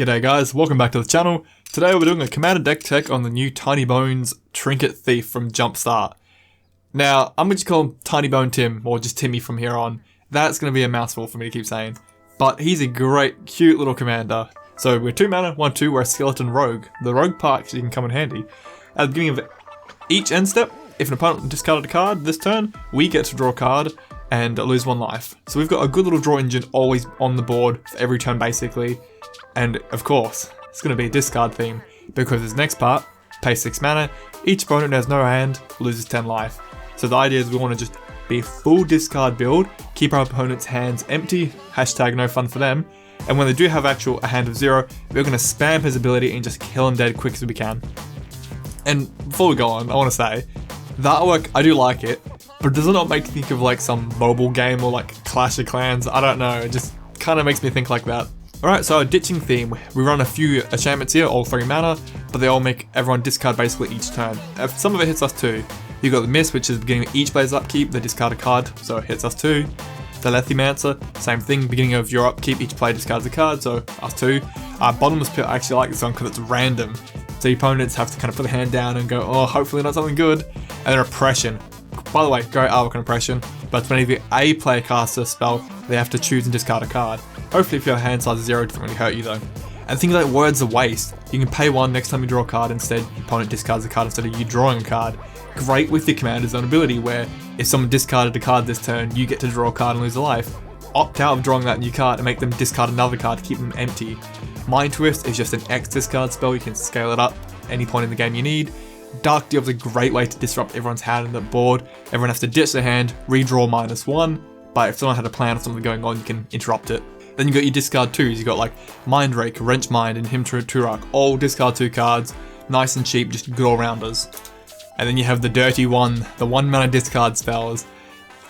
G'day guys, welcome back to the channel. Today we're doing a commander deck tech on the new Tinybones Trinket Thief from Jumpstart. Now, I'm going to call him Tinybone Tim, or just Timmy from here on. That's going to be a mouthful for me to keep saying. But he's a great, cute little commander. So we're 2 mana, 1/2, we're a skeleton rogue. The rogue part actually can come in handy. At the beginning of each end step, if an opponent discarded a card this turn, we get to draw a card and lose 1 life. So we've got a good little draw engine always on the board for every turn basically. And of course, it's going to be a discard theme, because this next part, pay 6 mana, each opponent who has no hand loses 10 life. So the idea is we want to just be a full discard build, keep our opponent's hands empty, hashtag no fun for them, and when they do have a hand of 0, we're going to spam his ability and just kill him dead quick as we can. And before we go on, I want to say, the artwork, I do like it, but does it not make me think of like some mobile game or like Clash of Clans? I don't know, it just kind of makes me think like that. Alright, so our ditching theme, we run a few enchantments here, all 3 mana, but they all make everyone discard basically each turn. Some of it hits us too. You've got the Mist, which is beginning of each player's upkeep, they discard a card, so it hits us too. The Lethimancer, same thing, beginning of your upkeep, each player discards a card, so us too. Bottomless Pit, I actually like this one because it's random. So your opponents have to kind of put a hand down and go, oh, hopefully not something good. And then Oppression. By the way, great artwork on Oppression, but whenever a player casts a spell, they have to choose and discard a card. Hopefully if your hand size is 0, it doesn't really hurt you though. And things like Words of Waste, you can pay 1 next time you draw a card, instead your opponent discards a card instead of you drawing a card. Great with your commander's zone ability, where if someone discarded a card this turn, you get to draw a card and lose a life. Opt out of drawing that new card and make them discard another card to keep them empty. Mind Twist is just an X discard spell, you can scale it up any point in the game you need. Dark Deal is a great way to disrupt everyone's hand on the board. Everyone has to ditch their hand, redraw -1, but if someone had a plan or something going on, you can interrupt it. Then you got your discard 2s, you got like Mind Rake, Wrench Mind, and Him Turak, all discard 2 cards, nice and cheap, just good all-rounders. And then you have the dirty one, the 1 mana discard spells.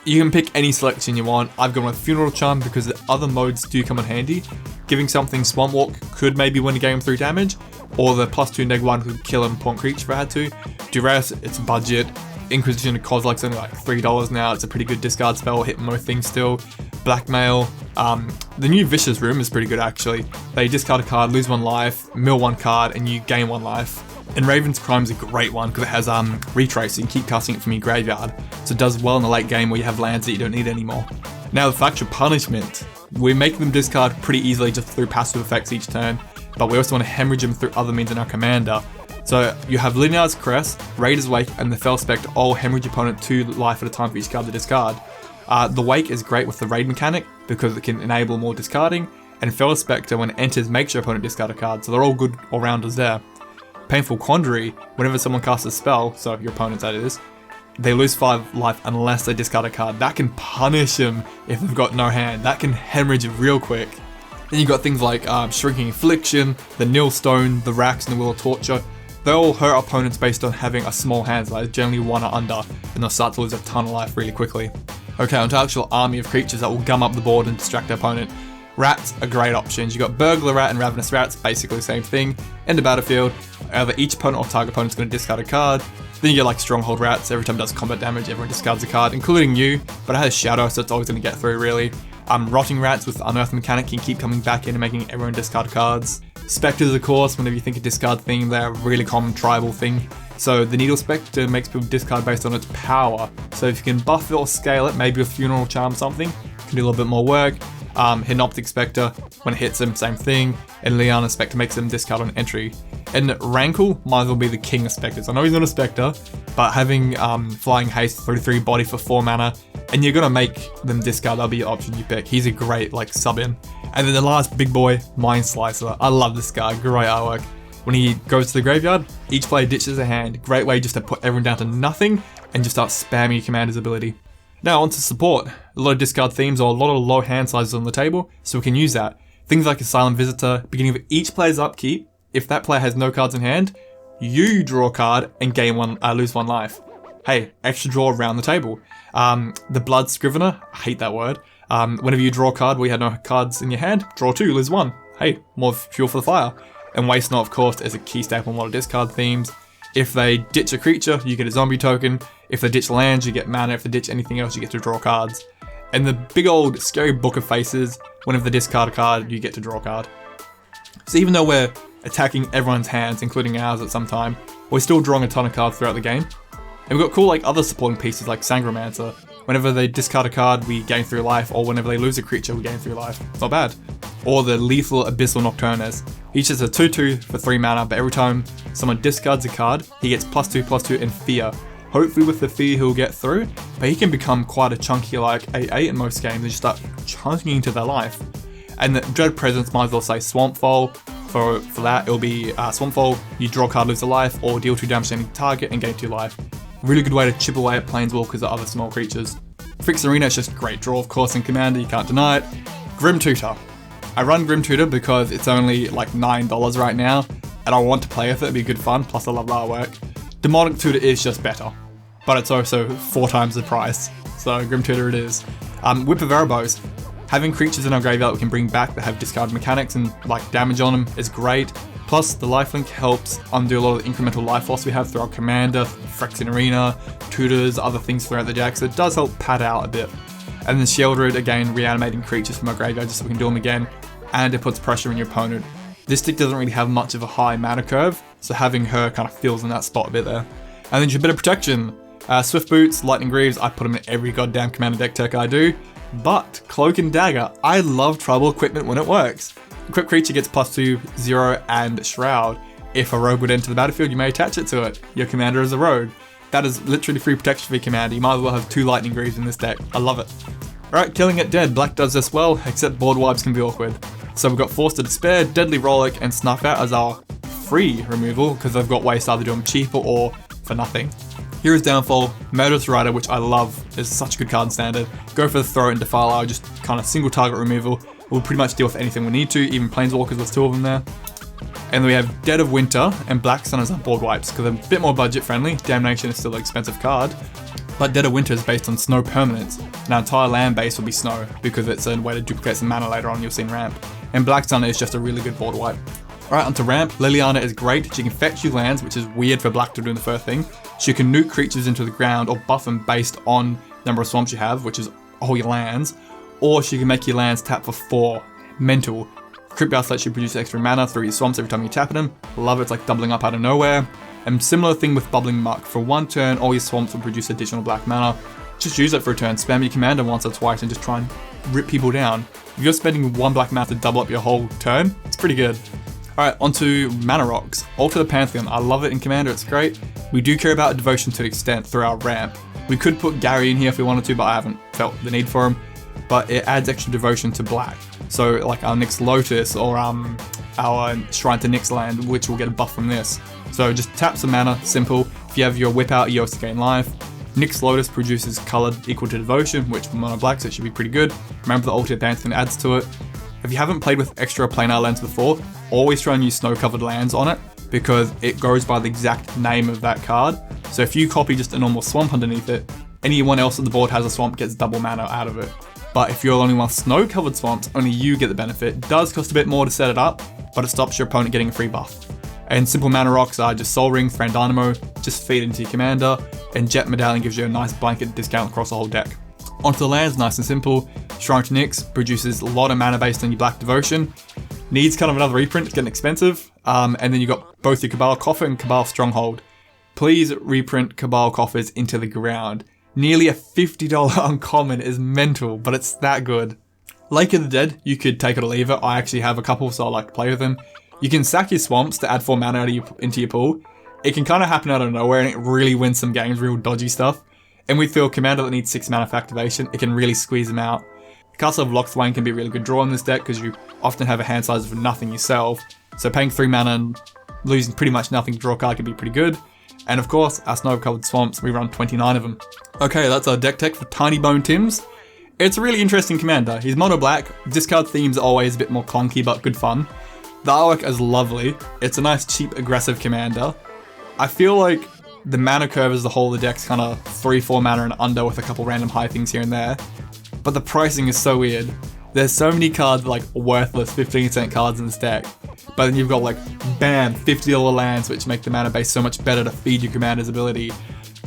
You can pick any selection you want. I've gone with Funeral Charm because the other modes do come in handy. Giving something Swamp Walk could maybe win a game through damage, or the +2 -1 could kill an important creature if I had to. Duress, it's budget. Inquisition of Kozilek's only like $3 now, it's a pretty good discard spell, hit most things still. Blackmail, the new Vicious Room is pretty good actually. They discard a card, lose 1 life, mill 1 card, and you gain 1 life. And Raven's Crime is a great one because it has retrace, so you can keep casting it from your graveyard. So it does well in the late game where you have lands that you don't need anymore. Now the Factual Punishment, we make them discard pretty easily just through passive effects each turn, but we also want to hemorrhage them through other means in our commander. So you have Linear's Crest, Raider's Wake, and the Fell Spectre all hemorrhage opponent 2 life at a time for each card they discard. The Wake is great with the raid mechanic because it can enable more discarding, and Fell Spectre when it enters makes your opponent discard a card, so they're all good all-rounders there. Painful Quandary, whenever someone casts a spell, so your opponent that is, they lose 5 life unless they discard a card. That can punish them if they've got no hand. That can hemorrhage real quick. Then you got things like Shrinking Affliction, the Nil Stone, the Racks, and the Wheel of Torture. They all hurt opponents based on having a small hand, so like generally 1 or under, and they'll start to lose a ton of life really quickly. Okay, onto actual army of creatures that will gum up the board and distract their opponent. Rats are great options. You got Burglar Rat and Ravenous Rats, basically the same thing. In the battlefield, either each opponent or target opponent is going to discard a card. Then you get like Stronghold Rats, every time it does combat damage, everyone discards a card, including you, but it has Shadow, so it's always going to get through really. Rotting Rats with the Unearth mechanic can keep coming back in and making everyone discard cards. Spectres, of course, whenever you think a discard thing, they're a really common tribal thing. So the Needle Spectre makes people discard based on its power. So if you can buff it or scale it, maybe with Funeral Charm something, can do a little bit more work. Hypnotic Spectre, when it hits them, same thing. And Liana Spectre makes them discard on entry. And Rankle might as well be the king of Spectres. I know he's not a Spectre, but having Flying Haste, 33 body for 4 mana, and you're gonna make them discard, that'll be your option you pick. He's a great like sub-in. And then the last big boy, Mind Slicer. I love this guy, great artwork. When he goes to the graveyard, each player ditches a hand. Great way just to put everyone down to nothing and just start spamming your commander's ability. Now onto support. A lot of discard themes or a lot of low hand sizes on the table, so we can use that. Things like a Silent Visitor, beginning of each player's upkeep, if that player has no cards in hand, you draw a card and lose 1 life. Hey, extra draw around the table. The Blood Scrivener, I hate that word. Whenever you draw a card where you had no cards in your hand, draw 2, lose 1. Hey, more fuel for the fire. And Waste Not, of course, is a key staple in a lot of discard themes. If they ditch a creature, you get a zombie token. If they ditch lands, you get mana. If they ditch anything else, you get to draw cards. And the big old scary book of faces, whenever they discard a card, you get to draw a card. So even though we're attacking everyone's hands, including ours at some time, we're still drawing a ton of cards throughout the game. And we've got cool like other supporting pieces like Sangromancer. Whenever they discard a card, we gain 3 life, or whenever they lose a creature, we gain 3 life. It's not bad. Or the lethal Abyssal Nocturnus. Each is a 2/2 for 3 mana, but every time someone discards a card, he gets +2/+2 in fear. Hopefully with the fear he'll get through, but he can become quite a chunky like 8/8 in most games and just start chunking into their life. And the Dread Presence might as well say Swampfall. For that, it'll be Swampfall, you draw a card, lose a life, or deal 2 damage to any target and gain 2 life. Really good way to chip away at Planeswalkers or other small creatures. Fix Arena is just great draw, of course, in Commander, you can't deny it. Grim Tutor. I run Grim Tutor because it's only like $9 right now, and I want to play with it, it'd be good fun, plus I love the artwork. Demonic Tutor is just better, but it's also 4 times the price, so Grim Tutor it is. Whip of Erebos. Having creatures in our graveyard we can bring back that have discard mechanics and like damage on them is great. Plus, the lifelink helps undo a lot of the incremental life loss we have through our Commander, Phyrexian Arena, Tutors, other things throughout the deck, so it does help pad out a bit. And then Sheoldred, again, reanimating creatures from our graveyard just so we can do them again, and it puts pressure on your opponent. This deck doesn't really have much of a high mana curve, so having her kind of fills in that spot a bit there. And then just a bit of protection. Swift Boots, Lightning Greaves, I put them in every goddamn Commander deck tech I do. But Cloak and Dagger, I love Tribal Equipment when it works. Equip creature gets +2, 0, and Shroud. If a rogue would enter the battlefield, you may attach it to it. Your commander is a rogue. That is literally free protection for your commander. You might as well have 2 Lightning Greaves in this deck. I love it. Alright, Killing It Dead. Black does this well, except board wipes can be awkward. So we've got Force to Despair, Deadly Rollick, and Snuff Out as our free removal, because they've got ways to either do them cheaper or for nothing. Hero's Downfall, Murderous Rider, which I love, is such a good card in Standard. Go for the Throw and Defile Hour, just kind of single target removal. We'll pretty much deal with anything we need to, even Planeswalkers, there's 2 of them there. And then we have Dead of Winter and Black Sun as our board wipes, because they're a bit more budget friendly. Damnation is still an expensive card, but Dead of Winter is based on snow permanence, and our entire land base will be snow, because it's a way to duplicate some mana later on you'll see in Ramp. And Black Sun is just a really good board wipe. Alright, onto Ramp. Liliana is great. She can fetch you lands, which is weird for Black to do in the first thing. She can nuke creatures into the ground or buff them based on the number of swamps you have, which is all your lands. Or she can make your lands tap for 4. Mental. Crypt Blast lets you produce extra mana through your swamps every time you tap them. Love it, it's like doubling up out of nowhere. And similar thing with Bubbling Muck. For 1 turn, all your swamps will produce additional black mana. Just use it for a turn, spam your commander once or twice and just try and rip people down. If you're spending 1 black mana to double up your whole turn, it's pretty good. Alright, onto Mana Rocks. Alter the Pantheon. I love it in Commander, it's great. We do care about Devotion to an extent through our Ramp. We could put Gary in here if we wanted to, but I haven't felt the need for him. But it adds extra devotion to black. So like our Nyx Lotus or our Shrine to Nyx land, which will get a buff from this. So just tap some mana, simple. If you have your Whip out, you also gain life. Nyx Lotus produces colored equal to devotion, which for mono black, so it should be pretty good. Remember the Alter the Pantheon adds to it. If you haven't played with extra planar lands before, always try and use snow-covered lands on it, because it goes by the exact name of that card. So if you copy just a normal swamp underneath it, anyone else on the board has a swamp gets double mana out of it. But if you're the only one with snow-covered swamps, only you get the benefit. It does cost a bit more to set it up, but it stops your opponent getting a free buff. And simple mana rocks are just Soul Ring, Thran Dynamo, just feed into your commander, and Jet Medallion gives you a nice blanket discount across the whole deck. Onto the lands, nice and simple. Shrine to Nyx produces a lot of mana based on your Black Devotion. Needs kind of another reprint, it's getting expensive. And then you got both your Cabal Coffer and Cabal Stronghold. Please reprint Cabal Coffers into the ground. Nearly a $50 uncommon is mental, but it's that good. Lake of the Dead, you could take it or leave it. I actually have a couple, so I like to play with them. You can sack your swamps to add 4 mana into your pool. It can kind of happen out of nowhere, and it really wins some games, real dodgy stuff. And with your commander that needs 6 mana for activation, it can really squeeze them out. Castle of Locthwain can be a really good draw in this deck, because you often have a hand size of nothing yourself. So paying 3 mana and losing pretty much nothing to draw a card can be pretty good. And of course, our snow-covered swamps, we run 29 of them. Okay, that's our deck tech for Tinybone Tims. It's a really interesting commander. He's mono black, discard themes are always a bit more clunky, but good fun. The artwork is lovely. It's a nice, cheap, aggressive commander. I feel like the mana curve as the whole of the deck's kind of 3-4 mana and under with a couple random high things here and there. But the pricing is so weird. There's so many cards like worthless 15-cent cards in this deck. But then you've got like, bam, $50 lands which make the mana base so much better to feed your commander's ability.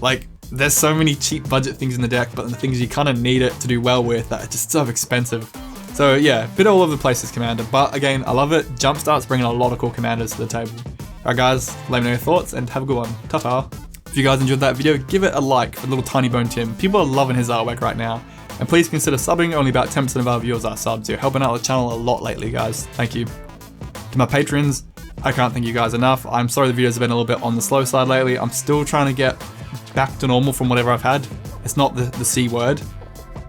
Like, there's so many cheap budget things in the deck, but the things you kind of need it to do well with that are just so expensive. So yeah, bit all over the place this commander, but again, I love it. Jumpstart's bringing a lot of cool commanders to the table. Alright guys, let me know your thoughts and have a good one. Ta-ta. If you guys enjoyed that video, give it a like for little Tinybone Tim. People are loving his artwork right now. And please consider subbing, only about 10% of our viewers are subs. You're helping out the channel a lot lately, guys. Thank you. To my patrons, I can't thank you guys enough. I'm sorry the videos have been a little bit on the slow side lately. I'm still trying to get back to normal from whatever I've had. It's not the C word.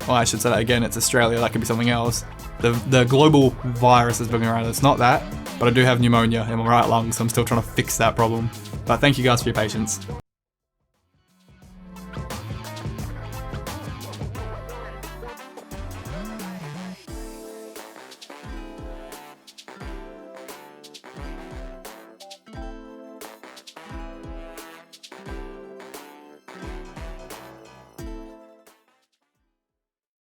Well, I should say that again, it's Australia, that could be something else. The global virus is bringing around, it's not that, but I do have pneumonia in my right lung, so I'm still trying to fix that problem. But thank you guys for your patience.